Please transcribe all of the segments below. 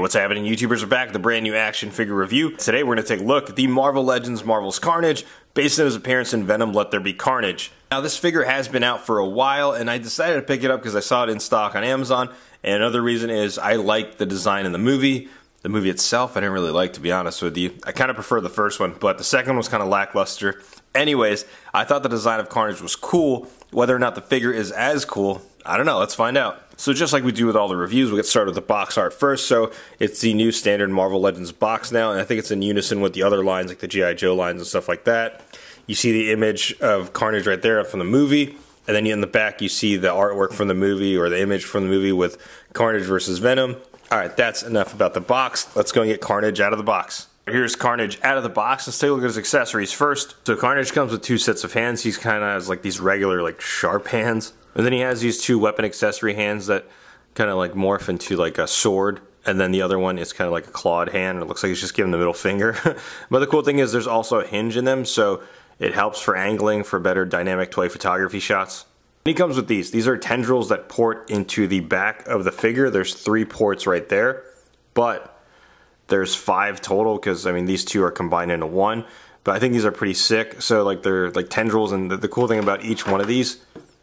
What's happening? YouTubers are back with a brand new action figure review. Today we're going to take a look at the Marvel Legends Carnage, based on his appearance in Venom, There Be Carnage. Now this figure has been out for a while, and I decided to pick it up because I saw it in stock on Amazon, and another reason is I like the design in the movie. The movie itself I didn't really like, to be honest with you. I kind of prefer the first one, but the second one was kind of lackluster. Anyways, I thought the design of Carnage was cool. Whether or not the figure is as cool, I don't know, let's find out. So just like we do with all the reviews, we'll get started with the box art first. So it's the new standard Marvel Legends box now, and I think it's in unison with the other lines, like the G.I. Joe lines and stuff like that. You see the image of Carnage right there from the movie, and then in the back you see the artwork from the movie, or the image from the movie with Carnage versus Venom. Alright, that's enough about the box. Let's go and get Carnage out of the box. Here's Carnage out of the box. Let's take a look at his accessories first. So Carnage comes with two sets of hands. He's kind of has like these regular like sharp hands. And then he has these two weapon accessory hands that kind of like morph into like a sword. And then the other one is kind of like a clawed hand. It looks like he's just giving the middle finger. But the cool thing is there's also a hinge in them, so it helps for angling for better dynamic toy photography shots. And he comes with these. These are tendrils that port into the back of the figure. There's 3 ports right there, but there's 5 total because I mean these 2 are combined into 1. But I think these are pretty sick. So like they're like tendrils, and the cool thing about each one of these,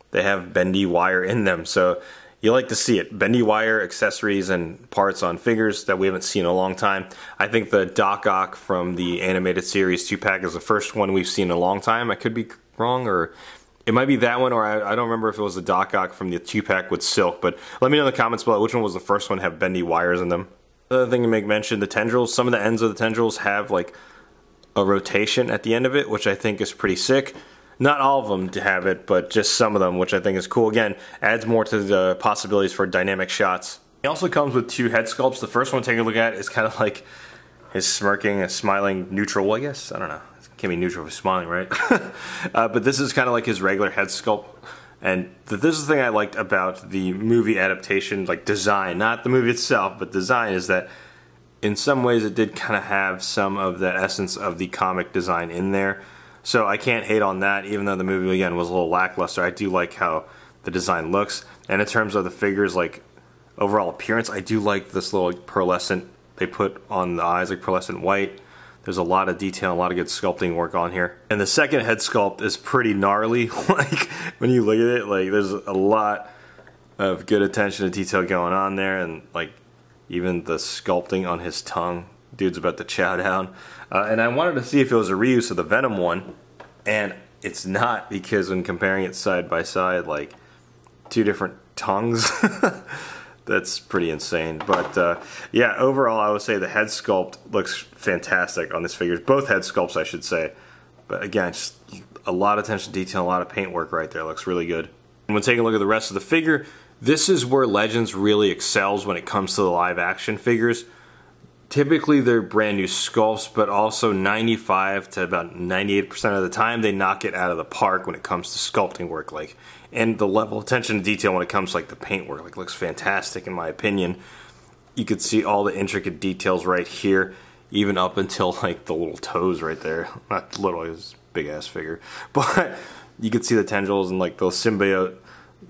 they have bendy wire in them. So you like to see it. Bendy wire accessories and parts on figures that we haven't seen in a long time. I think the Doc Ock from the animated series 2-pack is the first one we've seen in a long time. I could be wrong, or it might be that one, or I don't remember if it was the Doc Ock from the 2-pack with Silk, but let me know in the comments below which one was the first one to have bendy wires in them. Another thing to make mention, the tendrils, some of the ends of the tendrils have like a rotation at the end of it, which I think is pretty sick. Not all of them to have it, but just some of them, which I think is cool. Again, adds more to the possibilities for dynamic shots. He also comes with 2 head sculpts. The first one, take a look at, is kind of like his smirking, smiling neutral, I guess. I don't know. Can't be neutral if he's smiling, right? But this is kind of like his regular head sculpt. And this is the thing I liked about the movie adaptation, like design, not the movie itself, but design, is that in some ways it did kind of have some of that essence of the comic design in there. So I can't hate on that, even though the movie, again, was a little lackluster. I do like how the design looks. And in terms of the figure's like overall appearance, I do like this little pearlescent they put on the eyes, like pearlescent white. There's a lot of detail, a lot of good sculpting work on here. And the second head sculpt is pretty gnarly. Like, when you look at it, like, there's a lot of good attention to detail going on there, and like, even the sculpting on his tongue. Dude's about to chow down. And I wanted to see if it was a reuse of the Venom one, and it's not, because when comparing it side by side, like, 2 different tongues, that's pretty insane. But yeah, overall I would say the head sculpt looks fantastic on this figure. Both head sculpts, I should say. But again, just a lot of attention to detail, a lot of paint work right there. Looks really good. And when taking a look at the rest of the figure, this is where Legends really excels when it comes to the live action figures. Typically they're brand new sculpts, but also 95 to about 98% of the time they knock it out of the park when it comes to sculpting work, like, and the level of attention to detail when it comes to like the paint work, like, looks fantastic in my opinion. You could see all the intricate details right here, even up until like the little toes right there. Not little, it's a big ass figure, but you could see the tendrils and like those symbiote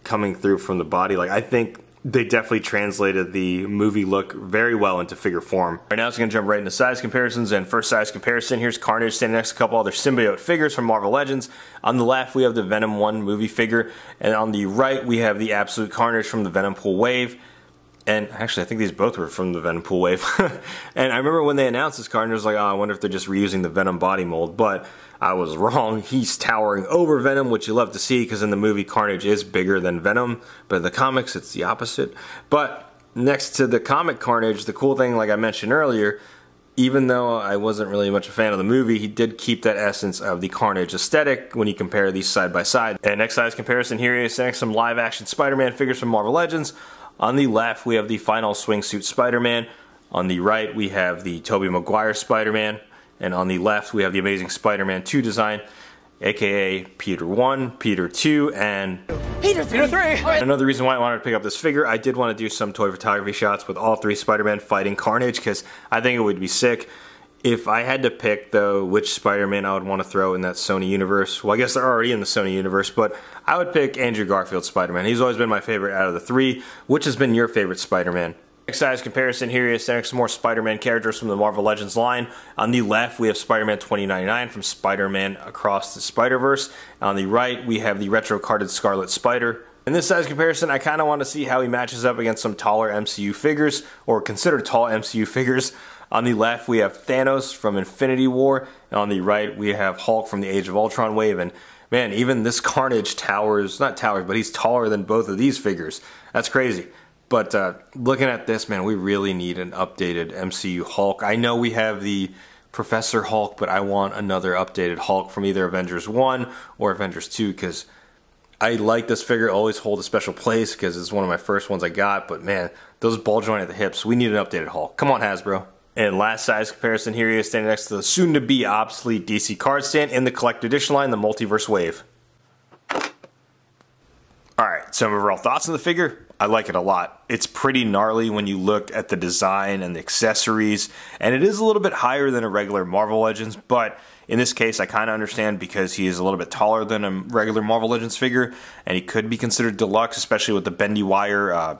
coming through from the body. Like, I think they definitely translated the movie look very well into figure form. Right now, it's going to jump right into size comparisons, and first size comparison, here's Carnage standing next to a couple other symbiote figures from Marvel Legends. On the left, we have the Venom 1 movie figure, and on the right, we have the Absolute Carnage from the Venom Pool Wave. And actually, I think these both were from the Venom Pool Wave. And I remember when they announced this Carnage, I was like, oh, I wonder if they're just reusing the Venom body mold, but I was wrong. He's towering over Venom, which you love to see, because in the movie Carnage is bigger than Venom, but in the comics it's the opposite. But next to the comic Carnage, the cool thing, like I mentioned earlier, even though I wasn't really much a fan of the movie, he did keep that essence of the Carnage aesthetic when you compare these side by side. And next size comparison here is next some live action Spider-Man figures from Marvel Legends. On the left we have the final swingsuit Spider-Man. On the right we have the Tobey Maguire Spider-Man. And on the left, we have the Amazing Spider-Man 2 design, aka Peter 1, Peter 2, and Peter 3. Another reason why I wanted to pick up this figure, I did want to do some toy photography shots with all 3 Spider-Man fighting Carnage, because I think it would be sick. If I had to pick, though, which Spider-Man I would want to throw in that Sony universe, well, I guess they're already in the Sony universe, but I would pick Andrew Garfield's Spider-Man. He's always been my favorite out of the 3. Which has been your favorite Spider-Man? Next size comparison here is some more Spider-Man characters from the Marvel Legends line. On the left, we have Spider-Man 2099 from Spider-Man Across the Spider-Verse. On the right, we have the retro-carded Scarlet Spider. In this size comparison, I kind of want to see how he matches up against some taller MCU figures, or considered tall MCU figures. On the left, we have Thanos from Infinity War, and on the right, we have Hulk from the Age of Ultron wave. And man, even this Carnage not towers, but he's taller than both of these figures. That's crazy. But looking at this, man, we really need an updated MCU Hulk. I know we have the Professor Hulk, but I want another updated Hulk from either Avengers 1 or Avengers 2, because I like this figure, always hold a special place because it's one of my first ones I got, but man, those ball joint at the hips, we need an updated Hulk. Come on, Hasbro. And last size comparison here, he is standing next to the soon-to-be obsolete DC card stand in the Collector Edition line, the Multiverse Wave. Alright, some overall thoughts on the figure. I like it a lot. It's pretty gnarly when you look at the design and the accessories, and it is a little bit higher than a regular Marvel Legends, but in this case I kind of understand because he is a little bit taller than a regular Marvel Legends figure, and he could be considered deluxe, especially with the bendy wire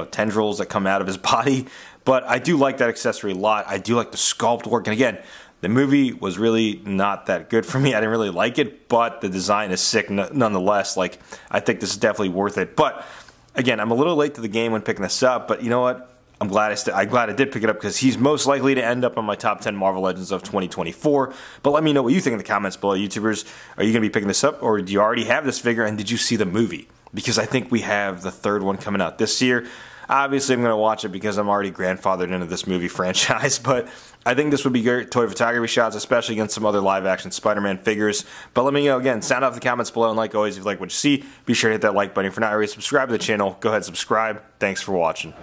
tendrils that come out of his body. But I do like that accessory a lot. I do like the sculpt work, and again, the movie was really not that good for me. I didn't really like it, but the design is sick nonetheless. Like, I think this is definitely worth it. But again, I'm a little late to the game when picking this up, but you know what? I'm glad I did pick it up because he's most likely to end up on my top 10 Marvel Legends of 2024. But let me know what you think in the comments below, YouTubers. Are you going to be picking this up, or do you already have this figure, and did you see the movie? Because I think we have the third one coming out this year. Obviously, I'm going to watch it because I'm already grandfathered into this movie franchise, but I think this would be great toy photography shots, especially against some other live-action Spider-Man figures. But let me know, again, sound off in the comments below, and like always, if you like what you see, be sure to hit that like button. If you're not already subscribed to the channel, go ahead and subscribe. Thanks for watching.